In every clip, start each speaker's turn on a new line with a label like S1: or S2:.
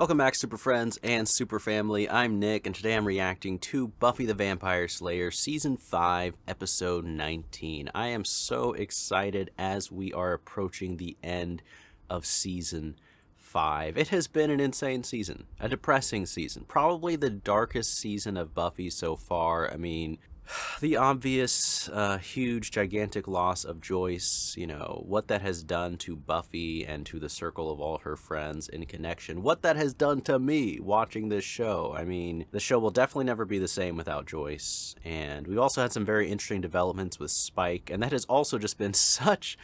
S1: Welcome back, Super Friends and Super Family. I'm Nick, and today I'm reacting to Buffy the Vampire Slayer Season 5, Episode 19. I am so excited as we are approaching the end of Season 5. It has been an insane season, a depressing season, probably the darkest season of Buffy so far. I mean, the obvious, huge, gigantic loss of Joyce, you know, what that has done to Buffy and to the circle of all her friends in connection, what that has done to me watching this show. I mean, the show will definitely never be the same without Joyce, and we've also had some very interesting developments with Spike, and that has also just been such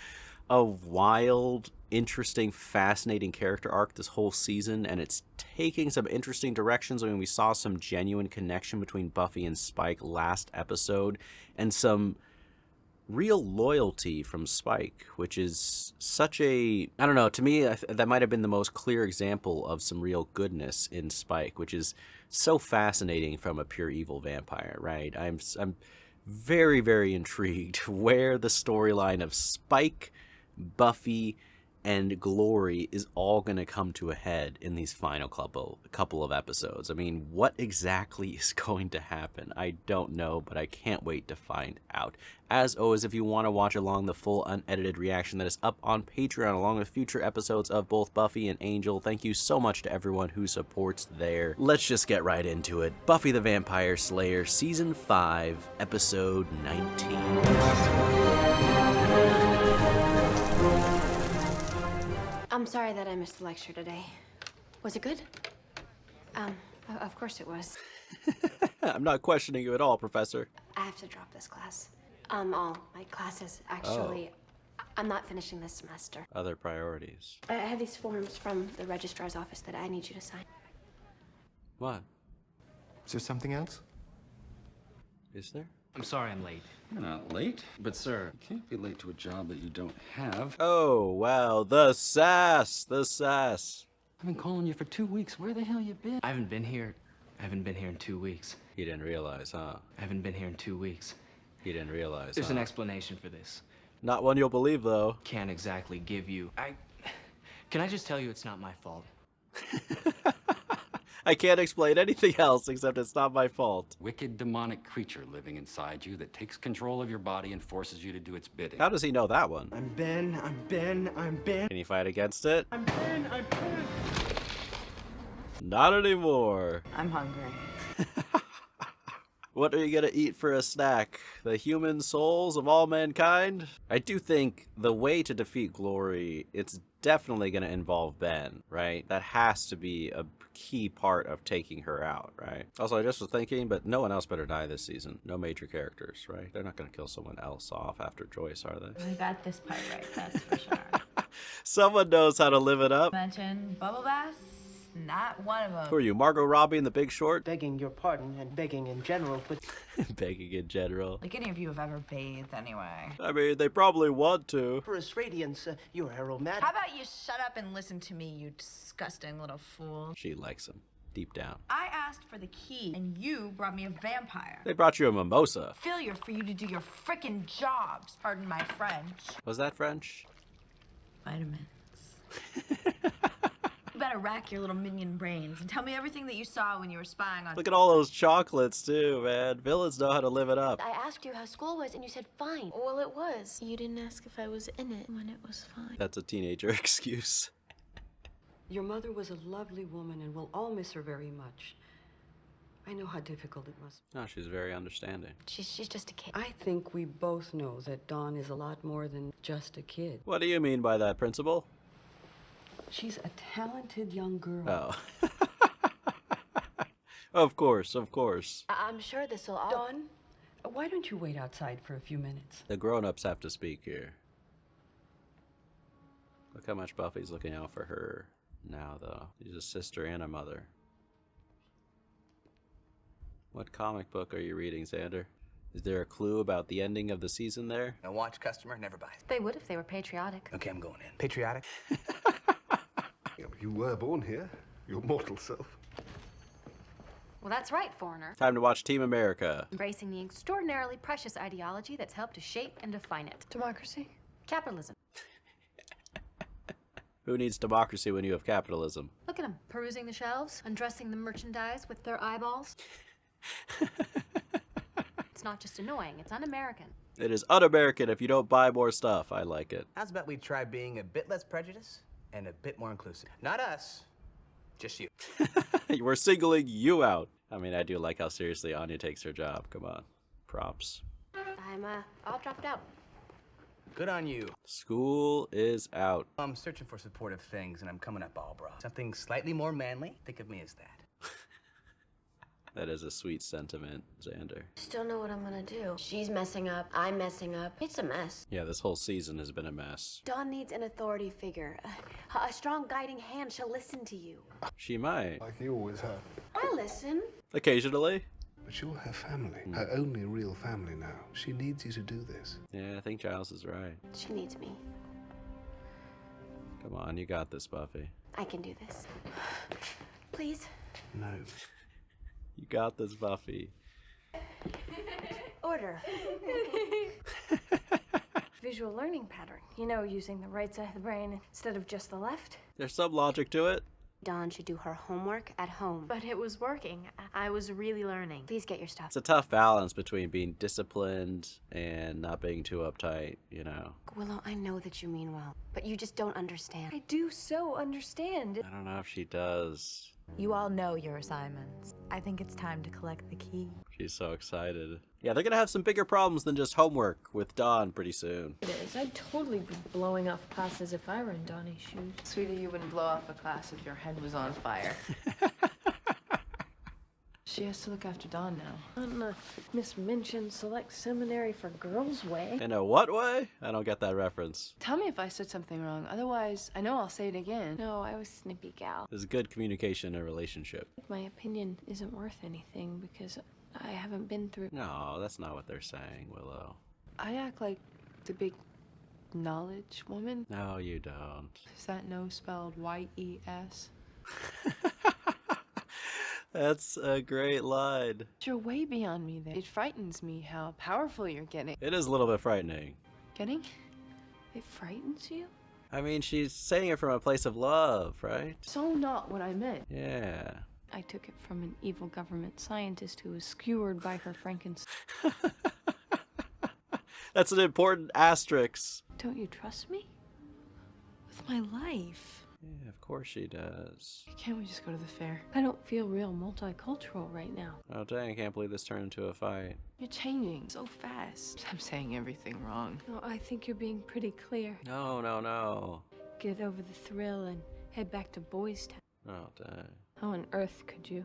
S1: a wild, interesting, fascinating character arc this whole season, and it's taking some interesting directions. I mean, we saw some genuine connection between Buffy and Spike last episode, and some real loyalty from Spike, which is such a, I don't know, to me, that might have been the most clear example of some real goodness in Spike, which is so fascinating from a pure evil vampire, right? I'm very, very intrigued where the storyline of Spike, Buffy, and Glory is all going to come to a head in these final couple of episodes. I mean, what exactly is going to happen? I don't know, but I can't wait to find out. As always, if you want to watch along the full unedited reaction that is up on Patreon along with future episodes of both Buffy and Angel, thank you so much to everyone who supports there. Let's just get right into it. Buffy the Vampire Slayer Season 5, Episode 19.
S2: I'm sorry that I missed the lecture today. Was it good? Of course it was.
S1: I'm not questioning you at all, Professor.
S2: I have to drop this class. All my classes, actually.
S1: Oh.
S2: I'm not finishing this semester.
S1: Other priorities.
S2: I have these forms from the registrar's office that I need you to sign.
S1: What?
S3: Is there something else?
S1: Is there?
S4: I'm sorry I'm late.
S5: You're not late. But, sir, you can't be late to a job that you don't have.
S1: Oh, wow. The sass. The sass.
S5: I've been calling you for 2 weeks. Where the hell you been?
S4: I haven't been here in 2 weeks.
S1: You didn't realize, huh?
S4: I haven't been here in 2 weeks.
S1: You didn't realize,
S4: There's an explanation for this.
S1: Not one you'll believe, though.
S4: Can't exactly give you. Can I just tell you it's not my fault?
S1: I can't explain anything else except it's not my fault.
S5: Wicked demonic creature living inside you that takes control of your body and forces you to do its bidding.
S1: How does he know that one?
S3: I'm Ben.
S1: Can he fight against it?
S3: I'm Ben.
S1: Not anymore.
S6: I'm hungry.
S1: What are you gonna eat for a snack? The human souls of all mankind? I do think the way to defeat Glory, it's definitely gonna involve Ben, right? That has to be a key part of taking her out, right? Also, I just was thinking, but no one else better die this season. No major characters, right? They're not gonna kill someone else off after Joyce, are they?
S6: We got this part right, that's for sure.
S1: Someone knows how to live it up.
S6: Mention bubble baths, not one of them.
S1: Who are you, Margot Robbie in The Big Short?
S7: Begging your pardon and begging in general, but
S1: Begging in general.
S6: Like any of you have ever bathed anyway.
S1: I mean, they probably want to.
S7: for his radiance, you're aromatic.
S6: How about you shut up and listen to me, you disgusting little fool?
S1: She likes him, deep down.
S6: I asked for the key, and you brought me a vampire.
S1: They brought you a mimosa.
S6: Failure for you to do your frickin' jobs, pardon my French.
S1: Was that French?
S6: Vitamins. You better rack your little minion brains and tell me everything that you saw when you were spying on—
S1: Look at all those chocolates, too, man. Villains know how to live it up.
S2: I asked you how school was, and you said fine. Well, it was. You didn't ask if I was in it when it was fine.
S1: That's a teenager excuse.
S8: Your mother was a lovely woman, and we'll all miss her very much. I know how difficult it must be.
S1: No, she's very understanding.
S2: She's just a kid.
S8: I think we both know that Dawn is a lot more than just a kid.
S1: What do you mean by that, Principal?
S8: She's a talented young girl.
S1: Oh. Of course, of course.
S2: I'm sure this will all—
S8: Dawn, why don't you wait outside for a few minutes?
S1: The grown-ups have to speak here. Look how much Buffy's looking out for her now, though. She's a sister and a mother. What comic book are you reading, Xander? Is there a clue about the ending of the season there?
S9: A watch customer never buys.
S2: They would if they were patriotic.
S9: Okay, I'm going in.
S3: Patriotic.
S10: Yeah, but you were born here, your mortal self.
S2: Well, that's right, foreigner.
S1: Time to watch Team America.
S2: Embracing the extraordinarily precious ideology that's helped to shape and define it.
S6: Democracy?
S2: Capitalism.
S1: Who needs democracy when you have capitalism?
S2: Look at them, perusing the shelves, undressing the merchandise with their eyeballs. It's not just annoying, it's un-American.
S1: It is un-American if you don't buy more stuff. I like it.
S7: How's about we try being a bit less prejudiced and a bit more inclusive? Not us, just you.
S1: We're singling you out. I mean, I do like how seriously Anya takes her job. Come on. Props.
S2: I'm all dropped out.
S7: Good on you.
S1: School is out.
S7: I'm searching for supportive things, and I'm coming up all bra. Something slightly more manly. Think of me as that.
S1: That is a sweet sentiment, Xander.
S2: Still know what I'm gonna do. She's messing up, I'm messing up. It's a mess.
S1: Yeah, this whole season has been a mess.
S2: Dawn needs an authority figure. A strong guiding hand. She'll listen to you.
S1: She might.
S10: Like you always have.
S2: I listen.
S1: Occasionally.
S10: But you're her family. Her only real family now. She needs you to do this.
S1: Yeah, I think Giles is right.
S2: She needs me.
S1: Come on, you got this, Buffy.
S2: I can do this. Please.
S10: No.
S1: You got this, Buffy.
S2: Order.
S9: Visual learning pattern. You know, using the right side of the brain instead of just the left.
S1: There's some logic to it.
S2: Dawn should do her homework at home.
S6: But it was working. I was really learning.
S2: Please get your stuff.
S1: It's a tough balance between being disciplined and not being too uptight, you know.
S2: Willow, I know that you mean well, but you just don't understand.
S9: I do so understand.
S1: I don't know if she does.
S6: You all know your assignments. I think it's time to collect the key.
S1: She's so excited. Yeah, they're gonna have some bigger problems than just homework with Dawn pretty soon.
S9: It is. I'd totally be blowing off classes if I were in Donnie's shoes.
S11: Sweetie, you wouldn't blow off a class if your head was on fire. She has to look after Dawn now.
S9: On the Miss Minchin Select Seminary for Girls way.
S1: In a what way? I don't get that reference.
S11: Tell me if I said something wrong. Otherwise, I know I'll say it again.
S9: No, I was snippy gal.
S1: There's good communication in a relationship.
S9: My opinion isn't worth anything because I haven't been through.
S1: No, that's not what they're saying, Willow.
S11: I act like the big knowledge woman.
S1: No, you don't.
S11: Is that no spelled Y-E-S?
S1: That's a great line.
S11: You're way beyond me there. It frightens me how powerful you're getting.
S1: It is a little bit frightening.
S11: Getting?
S9: It frightens you?
S1: I mean, she's saying it from a place of love, right?
S11: So not what I meant.
S1: Yeah.
S9: I took it from an evil government scientist who was skewered by her Frankenstein.
S1: That's an important asterisk.
S9: Don't you trust me? With my life.
S1: Yeah, of course she does.
S11: Can't we just go to the fair?
S9: I don't feel real multicultural right now.
S1: Oh dang, I can't believe this turned into a fight.
S11: You're changing so fast. I'm saying everything wrong.
S9: No, I think you're being pretty clear.
S1: No, no, no.
S9: Get over the thrill and head back to Boys Town.
S1: Oh dang.
S9: How on earth could you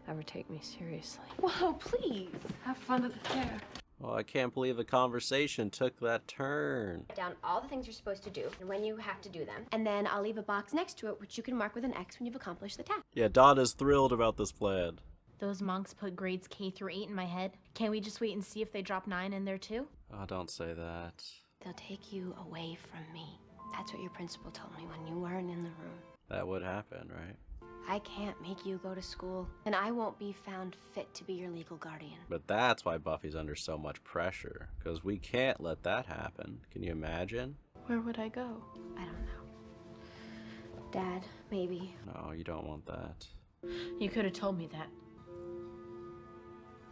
S9: ever take me seriously? Whoa, please! Have fun at the fair.
S1: Well, I can't believe the conversation took that turn.
S2: Down all the things you're supposed to do and when you have to do them. And then I'll leave a box next to it which you can mark with an X when you've accomplished the task.
S1: Yeah, Dawn is thrilled about this plan.
S6: Those monks put grades K through 8 in my head. Can't we just wait and see if they drop 9 in there too?
S1: Oh, don't say that.
S2: They'll take you away from me. That's what your principal told me when you weren't in the room.
S1: That would happen, right?
S2: I can't make you go to school, and I won't be found fit to be your legal guardian.
S1: But that's why Buffy's under so much pressure, because we can't let that happen. Can you imagine?
S9: Where would I go?
S2: I don't know. Dad, maybe.
S1: No, you don't want that.
S6: You could have told me that.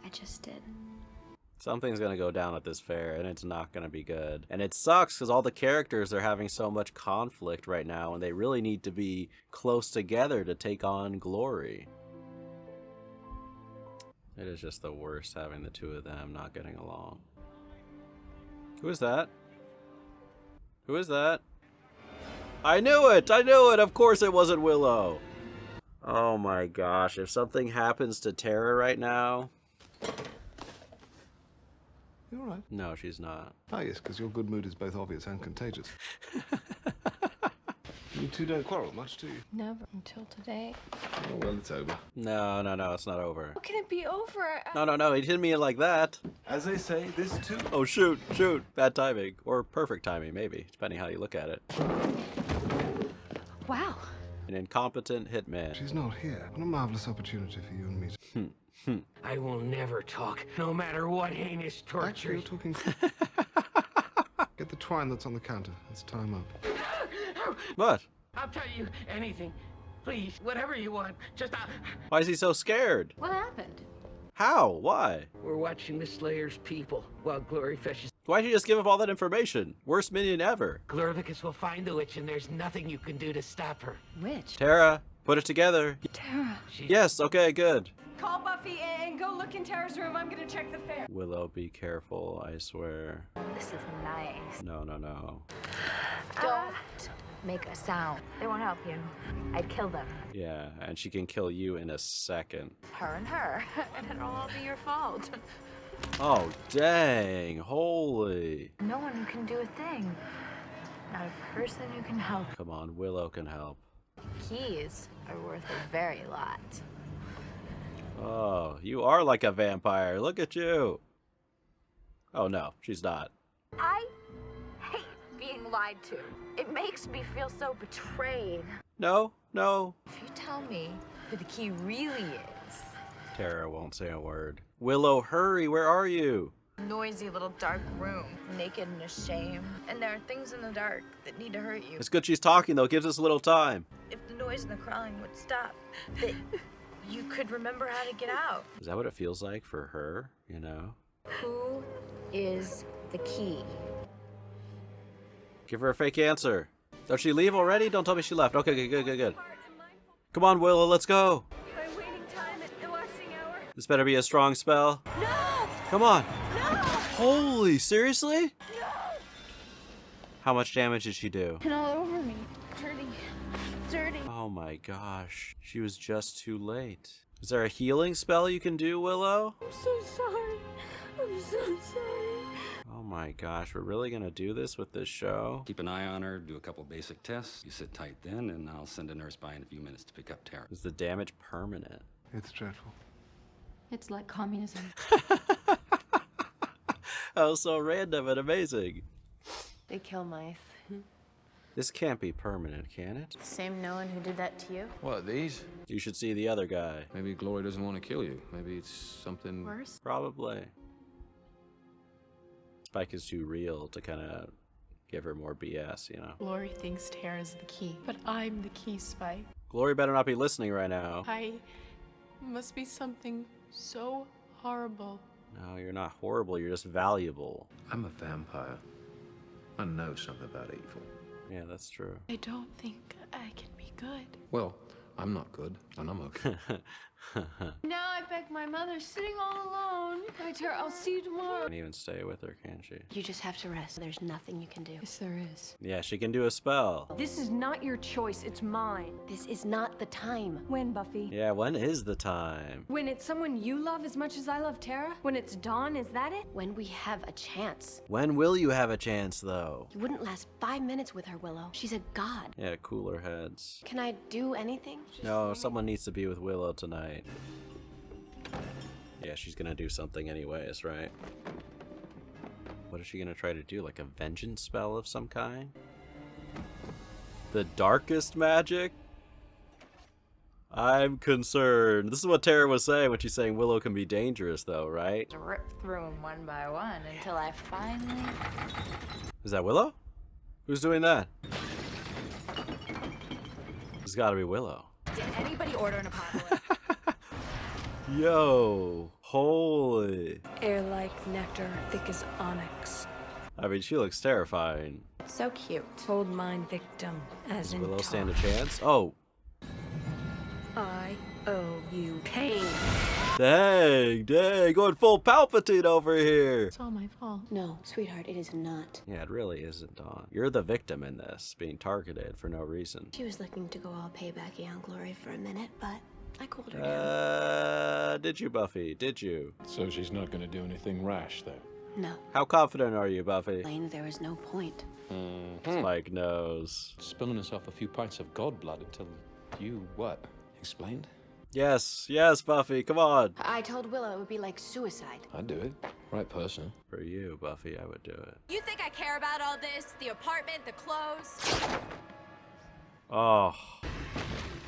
S2: I just did.
S1: Something's gonna go down at this fair, and it's not gonna be good. And it sucks, because all the characters are having so much conflict right now, and they really need to be close together to take on Glory. It is just the worst having the two of them not getting along. Who is that? Who is that? I knew it! I knew it! Of course it wasn't Willow! Oh my gosh, if something happens to Tara right now...
S10: You all right?
S1: No, she's not.
S10: Ah, yes, because your good mood is both obvious and contagious. You two don't quarrel much, do you?
S9: Never until today.
S10: Oh, well, it's over.
S1: No, no, no, it's not over.
S9: How can it be over?
S1: No, no, no, he didn't mean it like that.
S10: As they say, this too.
S1: Oh, shoot, shoot. Bad timing. Or perfect timing, maybe, depending how you look at it.
S9: Wow.
S1: An incompetent hitman.
S10: She's not here. What a marvelous opportunity for you and me to...
S12: I will never talk, no matter what heinous torture.
S10: Actually, you're talking... Get the twine that's on the counter. It's time up.
S1: What?
S12: I'll tell you anything. Please, whatever you want. Just
S1: Why is he so scared?
S9: What happened?
S1: How? Why?
S12: We're watching the Slayer's people while Glory fetches.
S1: Why'd you just give up all that information? Worst minion ever.
S12: Glorvicus will find the witch, and there's nothing you can do to stop her.
S9: Which?
S1: Tara, put it together.
S9: Tara.
S1: Yes, okay, good.
S11: Call Buffy and go look in Tara's room. I'm gonna check the fair.
S1: Willow, be careful, I swear.
S6: This is nice.
S1: No, no, no.
S6: Don't make a sound. They won't help you. I'd kill them.
S1: Yeah, and she can kill you in a second.
S6: Her and her. And it'll all be your fault.
S1: Oh, dang. Holy.
S6: No one can do a thing. Not a person who can help.
S1: Come on, Willow can help.
S6: Keys are worth a very lot.
S1: Oh, you are like a vampire. Look at you. Oh, no, she's not.
S6: I hate being lied to. It makes me feel so betrayed.
S1: No, no.
S6: If you tell me who the key really is.
S1: Tara won't say a word. Willow, hurry, where are you?
S6: Noisy little dark room, naked and ashamed. And there are things in the dark that need to hurt you.
S1: It's good she's talking, though. Gives us a little time.
S6: If the noise and the crawling would stop, that you could remember how to get out.
S1: Is that what it feels like for her, you know?
S6: Who is the key?
S1: Give her a fake answer. Did she leave already? Don't tell me she left. Okay, good. Come on, Willow, let's go.
S11: My waiting time at the waxing hour.
S1: This better be a strong spell.
S11: No!
S1: Come on.
S11: No!
S1: Holy, seriously?
S11: No!
S1: How much damage did she do?
S6: And all over me. Dirty. Dirty.
S1: Oh my gosh. She was just too late. Is there a healing spell you can do, Willow?
S11: I'm so sorry. I'm so sorry.
S1: Oh my gosh, we're really gonna do this with this show?
S5: Keep an eye on her, do a couple basic tests. You sit tight then, and I'll send a nurse by in a few minutes to pick up Tara.
S1: Is the damage permanent?
S10: It's dreadful.
S9: It's like communism.
S1: Oh, so random and amazing.
S9: They kill mice.
S1: This can't be permanent, can it?
S6: Same no one who did that to you?
S13: What, these?
S1: You should see the other guy.
S13: Maybe Glory doesn't want to kill you. Maybe it's something...
S9: Worse?
S1: Probably. Spike is too real to kind of give her more BS, you know?
S11: Glory thinks Tara's the key, but I'm the key, Spike.
S1: Glory better not be listening right now.
S11: I must be something so horrible.
S1: No, you're not horrible, you're just valuable.
S13: I'm a vampire. I know something about evil.
S1: Yeah, that's true.
S11: I don't think I can be good.
S13: Well, I'm not good, and I'm okay.
S9: Now I beg my mother, sitting all alone. Bye, Tara, I'll see you tomorrow.
S1: Can't even stay with her, can she?
S2: You just have to rest. There's nothing you can do.
S9: Yes, there is.
S1: Yeah, she can do a spell.
S9: This is not your choice, it's mine.
S2: This is not the time.
S9: When, Buffy?
S1: Yeah, when is the time?
S9: When it's someone you love as much as I love Tara? When it's Dawn, is that it?
S2: When we have a chance.
S1: When will you have a chance, though?
S2: You wouldn't last 5 minutes with her, Willow. She's a god.
S1: Yeah, cooler heads.
S2: Can I do anything?
S1: No, someone needs to be with Willow tonight. Yeah, she's gonna do something anyways, right? What is she gonna try to do? Like a vengeance spell of some kind? The darkest magic? I'm concerned. This is what Tara was saying when she's saying Willow can be dangerous, though, right?
S6: Rip through them one by one until I finally...
S1: Is that Willow? Who's doing that? It's gotta be Willow.
S6: Did anybody order an apocalypse?
S1: Yo, holy.
S8: Air like nectar, thick as onyx.
S1: I mean, she looks terrifying.
S6: So cute.
S8: Hold mine victim, as
S1: Does
S8: in
S1: Willow stand a
S8: talk.
S1: chance? Oh,
S8: I owe you pain.
S1: dang, going full Palpatine over here.
S11: It's all my fault.
S2: No, sweetheart, it is not.
S1: Yeah, it really isn't, Dawn. You're the victim in this, being targeted for no reason.
S2: She was looking to go all paybacky on Glory for a minute, but I cooled her down.
S1: Did you, Buffy? Did you?
S13: So she's not going to do anything rash, though?
S2: No.
S1: How confident are you, Buffy?
S2: Lane, there was no point.
S1: Spike knows.
S13: Spilling herself a few pints of god blood until you, what, explained?
S1: Yes, Buffy, come on.
S2: I told Willow it would be like suicide.
S13: I'd do it. Right person.
S1: For you, Buffy, I would do it.
S14: You think I care about all this? The apartment, the clothes?
S1: Oh.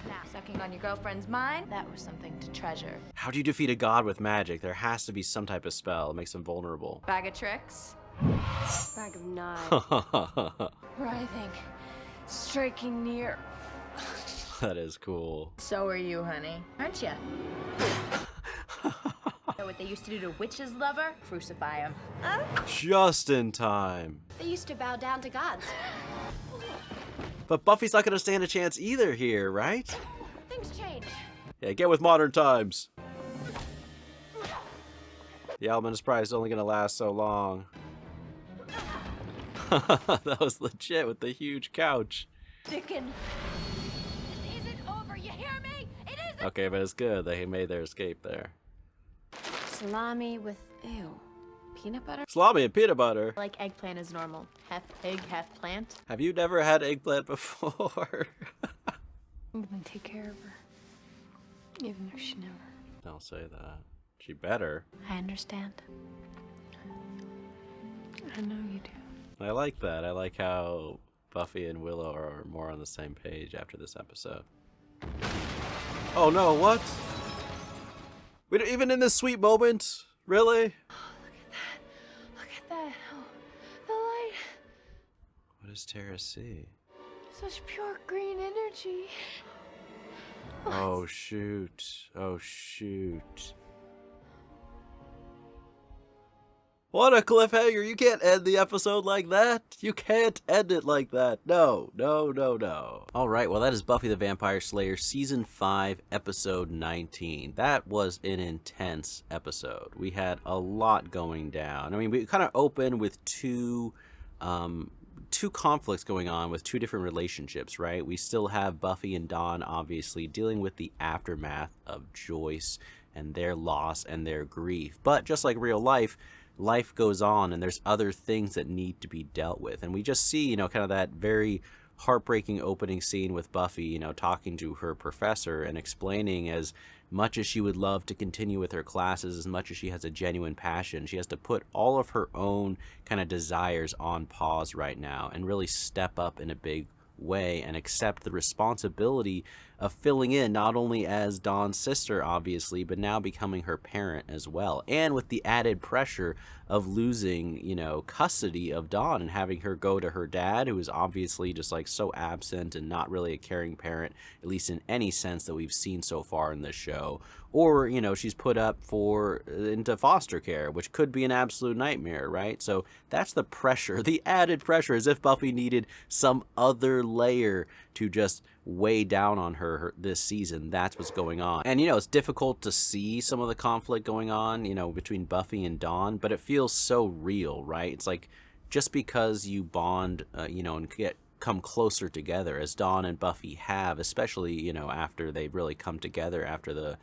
S6: Now, sucking on your girlfriend's mind, that was something to treasure.
S1: How do you defeat a god with magic? There has to be some type of spell that makes them vulnerable.
S6: Bag of tricks?
S9: Bag of knives.
S1: That's
S9: Writhing. Striking near.
S1: That is cool.
S6: So are you, honey. Aren't you? Know what they used to do to witches' lover? Crucify him.
S1: Just in time.
S2: They used to bow down to gods.
S1: But Buffy's not gonna stand a chance either here, right?
S2: Things change.
S1: Yeah, get with modern times. The Almond Prize is only gonna last so long. That was legit with the huge couch.
S6: Dickon.
S14: This isn't over, you hear me? It isn't.
S1: Okay, but it's good. They made their escape there.
S2: Salami with, ew, peanut butter?
S1: Salami and peanut butter.
S6: Like eggplant is normal. Half pig, half plant.
S1: Have you never had eggplant before?
S9: I'm gonna take care of her. Even if she never.
S1: Don't say that. She better.
S2: I understand.
S9: I know you do.
S1: I like that. I like how Buffy and Willow are more on the same page after this episode. Oh no, what? We don't, even in this sweet moment? Really?
S9: Oh, look at that. Oh, the light.
S1: What does Tara see?
S9: Such pure green energy.
S1: Oh shoot. Oh shoot. What a cliffhanger! You can't end the episode like that! You can't end it like that! No, no, no, no. Alright, well that is Buffy the Vampire Slayer Season 5, Episode 19. That was an intense episode. We had a lot going down. I mean, we kind of opened with two conflicts going on with two different relationships, right? We still have Buffy and Dawn obviously dealing with the aftermath of Joyce and their loss and their grief. But just like real life, life goes on and there's other things that need to be dealt with. And we just see, kind of that very heartbreaking opening scene with Buffy, talking to her professor and explaining as much as she would love to continue with her classes, as much as she has a genuine passion, she has to put all of her own kind of desires on pause right now and really step up in a big way and accept the responsibility of filling in not only as Dawn's sister, obviously, but now becoming her parent as well. And with the added pressure of losing, custody of Dawn and having her go to her dad, who is obviously just like so absent and not really a caring parent, at least in any sense that we've seen so far in this show. Or, she's put up into foster care, which could be an absolute nightmare, right? So that's the pressure, the added pressure, as if Buffy needed some other layer to just weigh down on her this season. That's what's going on. And, it's difficult to see some of the conflict going on, between Buffy and Dawn, but it feels so real, right? It's like just because you bond, and come closer together as Dawn and Buffy have, especially, after they've really come together after the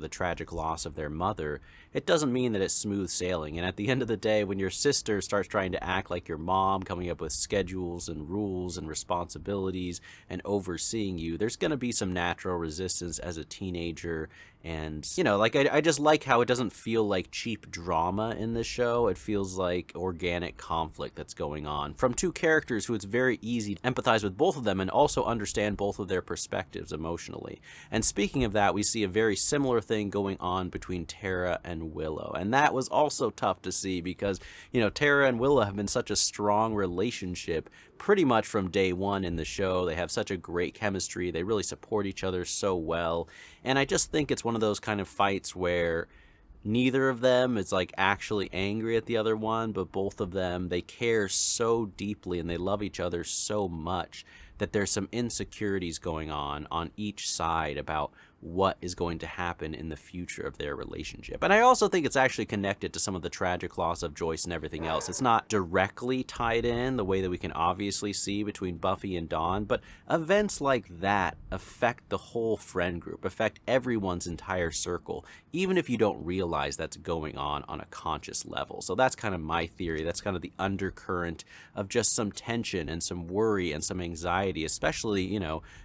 S1: tragic loss of their mother, it doesn't mean that it's smooth sailing. And at the end of the day, when your sister starts trying to act like your mom, coming up with schedules and rules and responsibilities and overseeing you, there's going to be some natural resistance as a teenager. And, I just like how it doesn't feel like cheap drama in this show. It feels like organic conflict that's going on from two characters who it's very easy to empathize with both of them and also understand both of their perspectives emotionally. And speaking of that, we see a very similar thing going on between Tara and Willow. And that was also tough to see because, Tara and Willow have been such a strong relationship pretty much from day one in the show. They have such a great chemistry. They really support each other so well. And I just think it's one of those kind of fights where neither of them is like actually angry at the other one, but both of them, they care so deeply and they love each other so much that there's some insecurities going on each side about what is going to happen in the future of their relationship. And I also think it's actually connected to some of the tragic loss of Joyce and everything else. It's not directly tied in the way that we can obviously see between Buffy and Dawn, but events like that affect the whole friend group, affect everyone's entire circle, even if you don't realize that's going on a conscious level. So that's kind of my theory. That's kind of the undercurrent of just some tension and some worry and some anxiety, especially,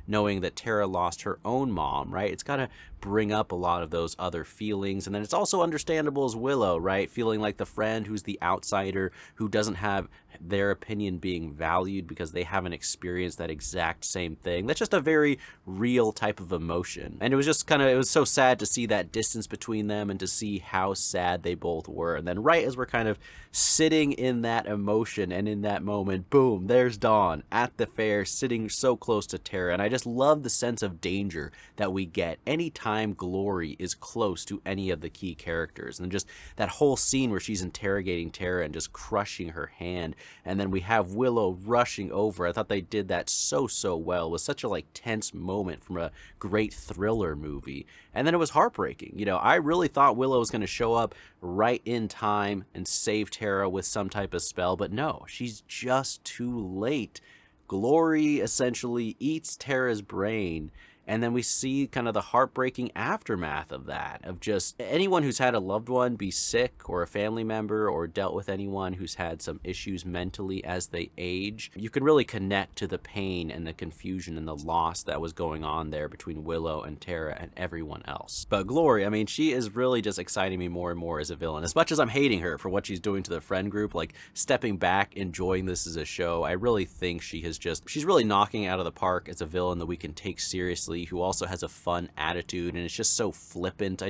S1: knowing that Tara lost her own mom, right? It's got to bring up a lot of those other feelings. And then it's also understandable as Willow, right? Feeling like the friend who's the outsider, who doesn't have their opinion being valued because they haven't experienced that exact same thing. That's just a very real type of emotion. And it was just it was so sad to see that distance between them and to see how sad they both were. And then right as we're kind of sitting in that emotion and in that moment, boom, there's Dawn at the fair sitting so close to Tara. And I just love the sense of danger that we get anytime Glory is close to any of the key characters. And just that whole scene where she's interrogating Tara and just crushing her hand. And then we have Willow rushing over. I thought they did that so well. It was such a tense moment from a great thriller movie. And then it was heartbreaking. You know, I really thought Willow was going to show up right in time and save Tara with some type of spell, but no, she's just too late. Glory essentially eats Tara's brain, and then we see kind of the heartbreaking aftermath of that, of just anyone who's had a loved one be sick, or a family member, or dealt with anyone who's had some issues mentally as they age. You can really connect to the pain and the confusion and the loss that was going on there between Willow and Tara and everyone else. But Glory, I mean, she is really just exciting me more and more as a villain. As much as I'm hating her for what she's doing to the friend group, like stepping back, enjoying this as a show, I really think she's really knocking it out of the park as a villain that we can take seriously, who also has a fun attitude, and it's just so flippant.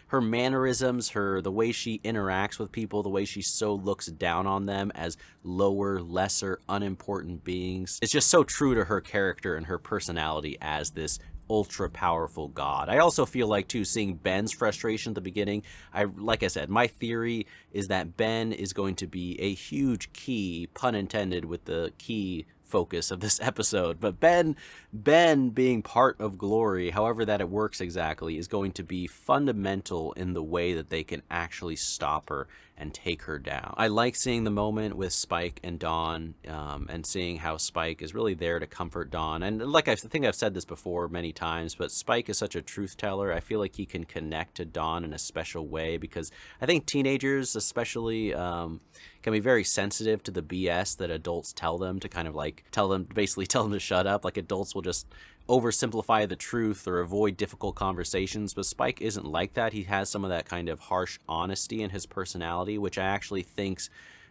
S1: Her mannerisms, the way she interacts with people, the way she so looks down on them as lower, lesser, unimportant beings. It's just so true to her character and her personality as this ultra powerful god. I also feel like too, seeing Ben's frustration at the beginning, like I said, my theory is that Ben is going to be a huge key, pun intended with the key focus of this episode, but Ben being part of Glory, however that it works exactly, is going to be fundamental in the way that they can actually stop her and take her down. I like seeing the moment with Spike and Dawn, and seeing how Spike is really there to comfort Dawn. And like I think I've said this before many times, but Spike is such a truth teller. I feel like he can connect to Dawn in a special way, because I think teenagers especially can be very sensitive to the BS that adults tell them, to kind of basically tell them to shut up. Like, adults will just oversimplify the truth or avoid difficult conversations, but Spike isn't like that. He has some of that kind of harsh honesty in his personality, which I actually think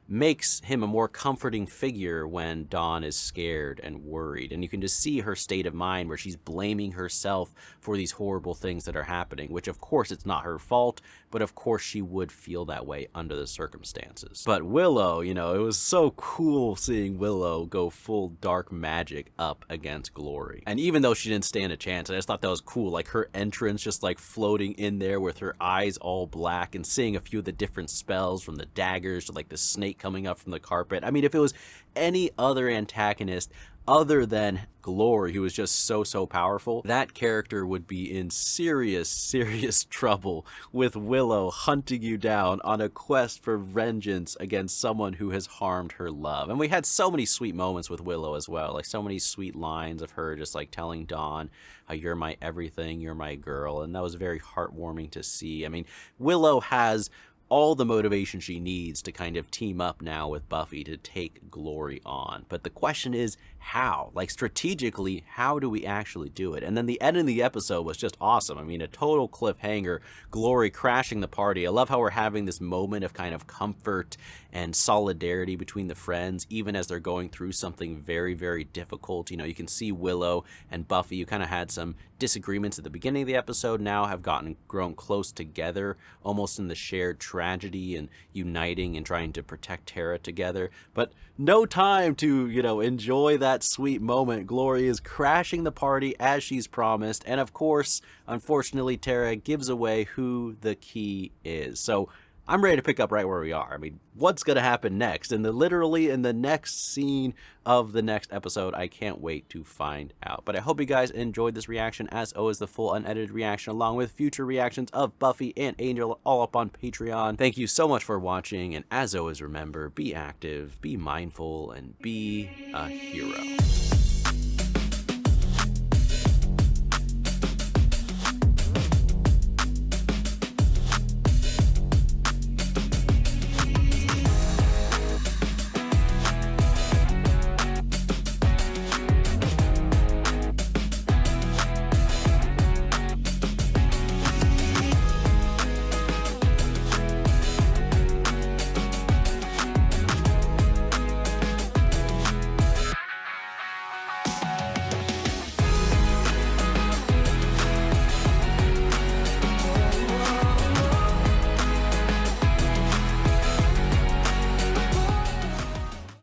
S1: makes him a more comforting figure when Dawn is scared and worried. And you can just see her state of mind where she's blaming herself for these horrible things that are happening, which of course it's not her fault, but of course she would feel that way under the circumstances. But Willow, you know, it was so cool seeing Willow go full dark magic up against Glory. And even though she didn't stand a chance, I just thought that was cool. Like, her entrance just floating in there with her eyes all black, and seeing a few of the different spells, from the daggers to the snake coming up from the carpet. I mean, if it was any other antagonist other than Glory, who was just so powerful, that character would be in serious trouble, with Willow hunting you down on a quest for vengeance against someone who has harmed her love. And we had so many sweet moments with Willow as well, so many sweet lines of her just telling Dawn how you're my everything, you're my girl, and that was very heartwarming to see. I mean, Willow has all the motivation she needs to kind of team up now with Buffy to take Glory on. But the question is, how? Strategically, how do we actually do it? And then the end of the episode was just awesome. I mean, a total cliffhanger, Glory crashing the party. I love how we're having this moment of kind of comfort and solidarity between the friends, even as they're going through something very difficult. You know, you can see Willow and Buffy, who kind of had some disagreements at the beginning of the episode, now have grown close together, almost in the shared tragedy and uniting and trying to protect Tara together. But no time to, enjoy that sweet moment. Glory is crashing the party as she's promised, and of course, unfortunately, Tara gives away who the key is. So I'm ready to pick up right where we are. I mean, what's going to happen next? And literally in the next scene of the next episode, I can't wait to find out. But I hope you guys enjoyed this reaction. As always, the full unedited reaction along with future reactions of Buffy and Angel all up on Patreon. Thank you so much for watching. And as always, remember, be active, be mindful, and be a hero.